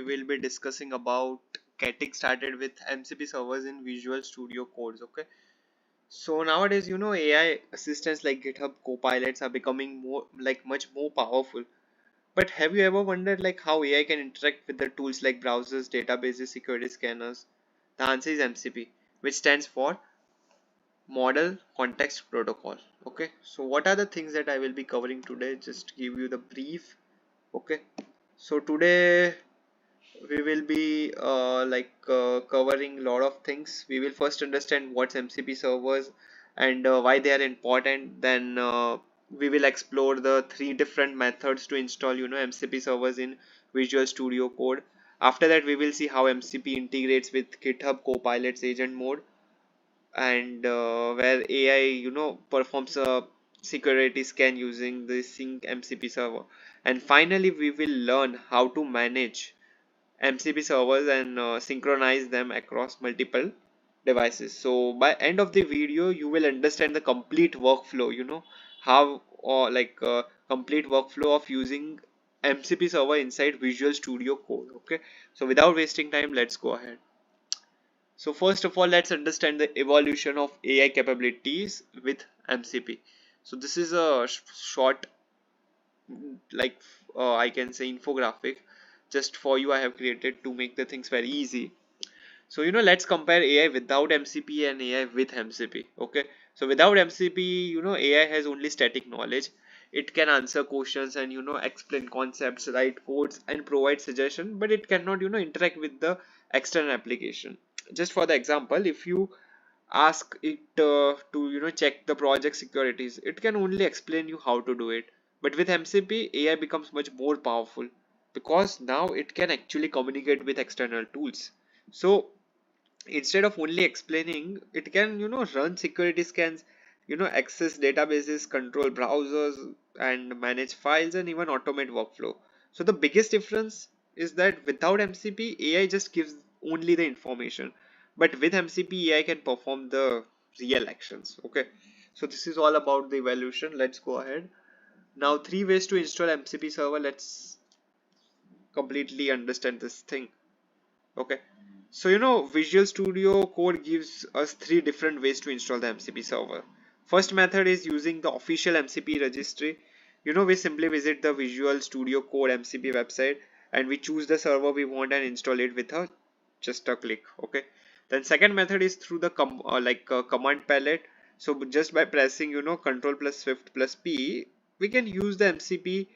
will be discussing about getting started with MCP servers in Visual Studio Codes. Okay, so nowadays, AI assistants like GitHub Copilots are becoming much more powerful. But have you ever wondered like how AI can interact with the tools like browsers, databases, security scanners? The answer is MCP, which stands for Model Context Protocol. Okay, so what are the things that I will be covering today? Just give you the brief. Okay, so today we will be covering a lot of things. We will first understand what's MCP servers and why they are important. Then we will explore the three different methods to install MCP servers in Visual Studio Code. After that, we will see how MCP integrates with GitHub Copilot's Agent Mode, and where AI performs a security scan using the Snyk MCP server. And finally, we will learn how to manage MCP servers and synchronize them across multiple devices. So by end of the video, you will understand the complete workflow, how or complete workflow of using MCP server inside Visual Studio Code. Okay, so without wasting time, let's go ahead. So first of all, let's understand the evolution of AI capabilities with MCP. So this is a short, like I can say, infographic just for you I have created to make the things very easy. So let's compare AI without MCP and AI with MCP. Okay, so without MCP, AI has only static knowledge. It can answer questions and explain concepts, write codes and provide suggestion, but it cannot interact with the external application. Just for the example, if you ask it to check the project securities, it can only explain you how to do it. But with MCP, AI becomes much more powerful because now it can actually communicate with external tools. So instead of only explaining, it can run security scans, access databases, control browsers and manage files and even automate workflow. So the biggest difference is that without MCP, AI just gives only the information, but with MCP, AI can perform the real actions. Okay, so this is all about the evolution. Let's go ahead now. Three ways to install MCP server. Let's completely understand this thing. Okay, so Visual Studio Code gives us three different ways to install the MCP server. First method is using the official MCP registry. We simply visit the Visual Studio Code MCP website and we choose the server we want and install it with just a click. Okay, then second method is through the command palette. So just by pressing Control plus Shift plus P, we can use the MCP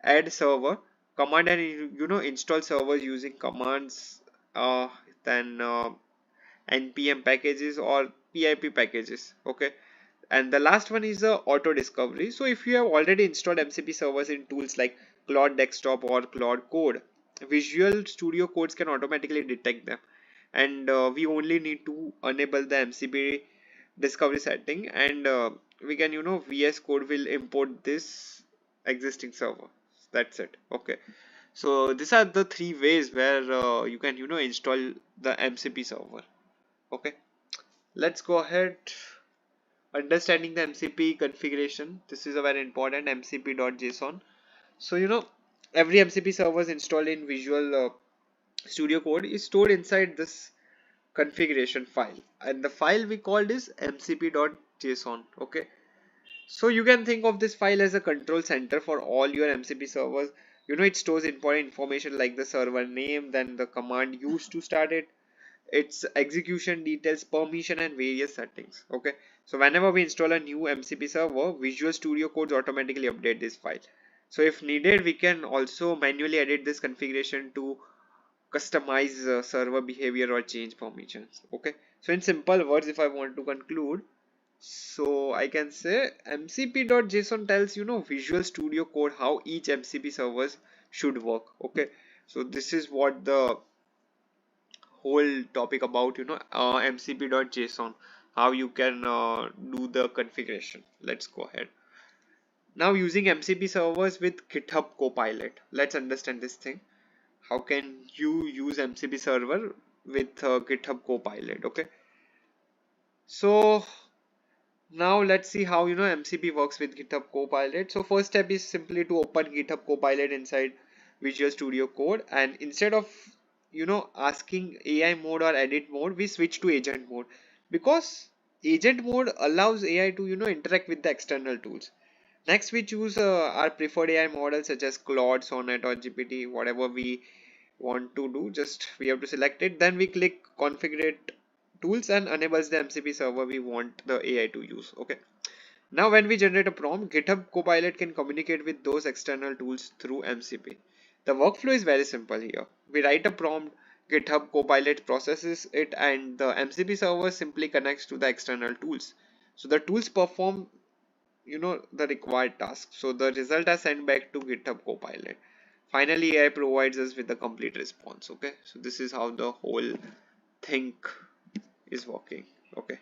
add server command and install servers using commands, uh, then npm packages or pip packages. Okay, and the last one is auto discovery. So if you have already installed MCP servers in tools like Claude Desktop or Claude Code, Visual Studio Codes can automatically detect them, and we only need to enable the MCP discovery setting, and we can VS Code will import this existing server. That's it. Okay, so these are the three ways where you can install the MCP server. Okay, let's go ahead. Understanding the MCP configuration. This is a very important mcp.json. So every MCP server is installed in Visual Studio Code is stored inside this configuration file, and the file we called is mcp.json. Okay, so you can think of this file as a control center for all your MCP servers. It stores important information like the server name, then the command used to start it, its execution details, permission and various settings. Okay, so whenever we install a new MCP server, Visual Studio Codes automatically update this file. So if needed, we can also manually edit this configuration to customize server behavior or change permissions. Okay, so in simple words, if I want to conclude, so I can say mcp.json tells Visual Studio Code how each MCP servers should work. Okay, so this is what the whole topic about mcp.json, how you can do the configuration. Let's go ahead now using MCP servers with GitHub Copilot. Let's understand this thing. How can you use MCP server with GitHub Copilot? Okay, so now let's see how MCP works with GitHub Copilot. So first step is simply to open GitHub Copilot inside Visual Studio Code, and instead of asking AI mode or edit mode, we switch to agent mode, because agent mode allows AI to interact with the external tools. Next, we choose our preferred AI models such as Claude, Sonnet, or GPT, whatever we want to do. Just we have to select it. Then we click configure tools and enables the MCP server we want the AI to use. Okay. Now, when we generate a prompt, GitHub Copilot can communicate with those external tools through MCP. The workflow is very simple here. We write a prompt, GitHub Copilot processes it, and the MCP server simply connects to the external tools. So the tools perform the required task. So the result are sent back to GitHub Copilot. Finally, AI provides us with the complete response. Okay, so this is how the whole thing is working. Okay,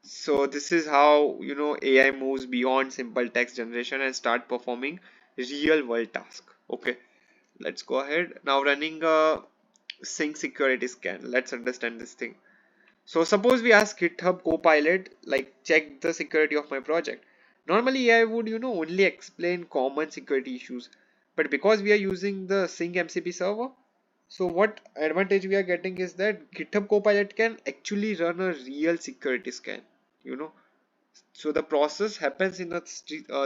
so this is how AI moves beyond simple text generation and start performing real world task. Okay, let's go ahead now, running a sync security scan. Let's understand this thing. So suppose we ask GitHub Copilot, like, check the security of my project. Normally I would only explain common security issues, but because we are using the Snyk MCP server, so what advantage we are getting is that GitHub Copilot can actually run a real security scan. You know, so the process happens in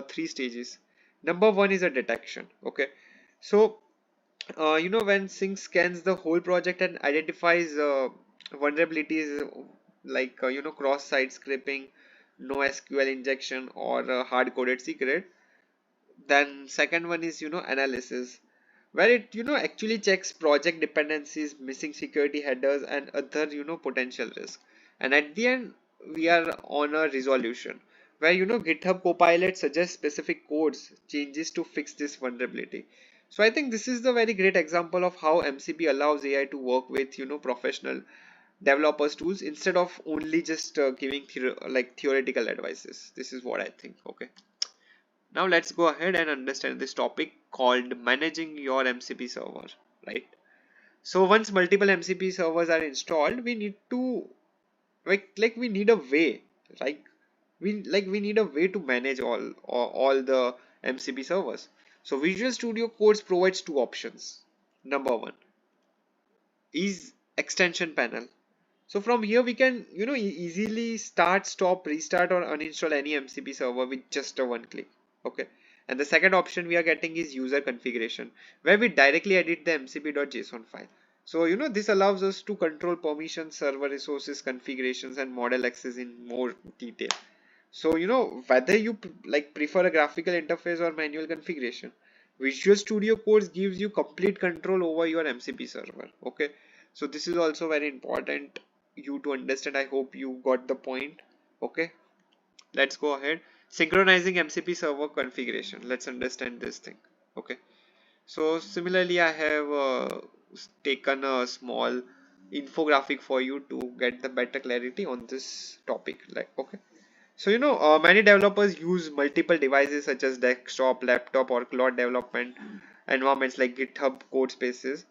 three stages. Number one is a detection. Okay, so when Sync scans the whole project and identifies vulnerabilities like cross-site scraping, no SQL injection, or hard-coded secret. Then second one is analysis, where it actually checks project dependencies, missing security headers, and other potential risk. And at the end, we are on a resolution, where GitHub Copilot suggests specific codes changes to fix this vulnerability. So I think this is the very great example of how MCP allows AI to work with professional developers tools instead of only just giving theoretical advices. This is what I think. Okay, now let's go ahead and understand this topic called managing your MCP server, right? So once multiple MCP servers are installed, we need to we need a way, like we need a way to manage all the MCP servers. So Visual Studio Codes provides two options. Number one is extension panel. So from here we can easily start, stop, restart, or uninstall any MCP server with just a one click. Okay. And the second option we are getting is user configuration, where we directly edit the mcp.json file. So this allows us to control permissions, server resources, configurations, and model access in more detail. So whether you prefer a graphical interface or manual configuration, Visual Studio Codes gives you complete control over your MCP server. Okay, so this is also very important you to understand. I hope you got the point. Okay, let's go ahead. Synchronizing MCP server configuration. Let's understand this thing. Okay, so similarly I have taken a small infographic for you to get the better clarity on this topic. Okay, so many developers use multiple devices such as desktop, laptop, or cloud development environments like GitHub code spaces.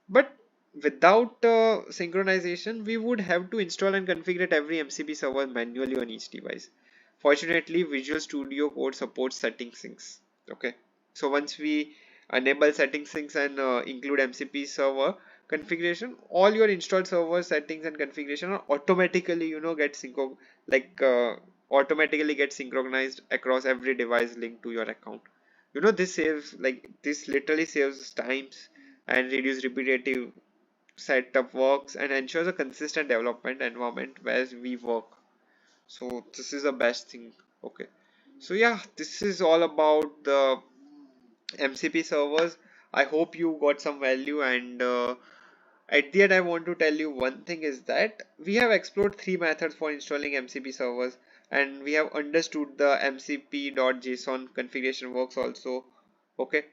But without synchronization, we would have to install and configure every MCP server manually on each device. Fortunately, Visual Studio Code supports setting syncs. Okay, so once we enable setting syncs and include MCP server configuration, all your installed server settings and configuration are automatically get like uh, automatically get synchronized across every device linked to your account. This literally saves times and reduce repetitive setup works and ensures a consistent development environment where we work. So this is the best thing. Okay, so yeah, this is all about the MCP servers. I hope you got some value, and at the end I want to tell you one thing is that we have explored three methods for installing MCP servers, and we have understood the mcp.json configuration works also. Okay,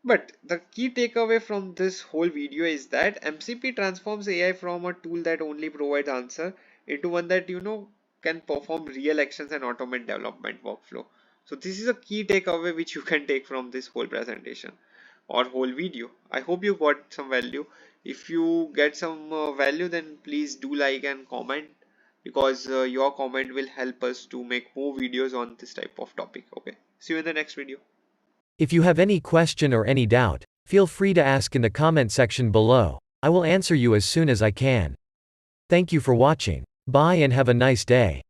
but the key takeaway from this whole video is that MCP transforms AI from a tool that only provides answer into one that can perform real actions and automate development workflow. So this is a key takeaway which you can take from this whole presentation or whole video. I hope you got some value. If you get some value, then please do like and comment, because your comment will help us to make more videos on this type of topic. Okay, see you in the next video. If you have any question or any doubt, Feel free to ask in the comment section below. I will answer you as soon as I can. Thank you for watching. Bye and have a nice day.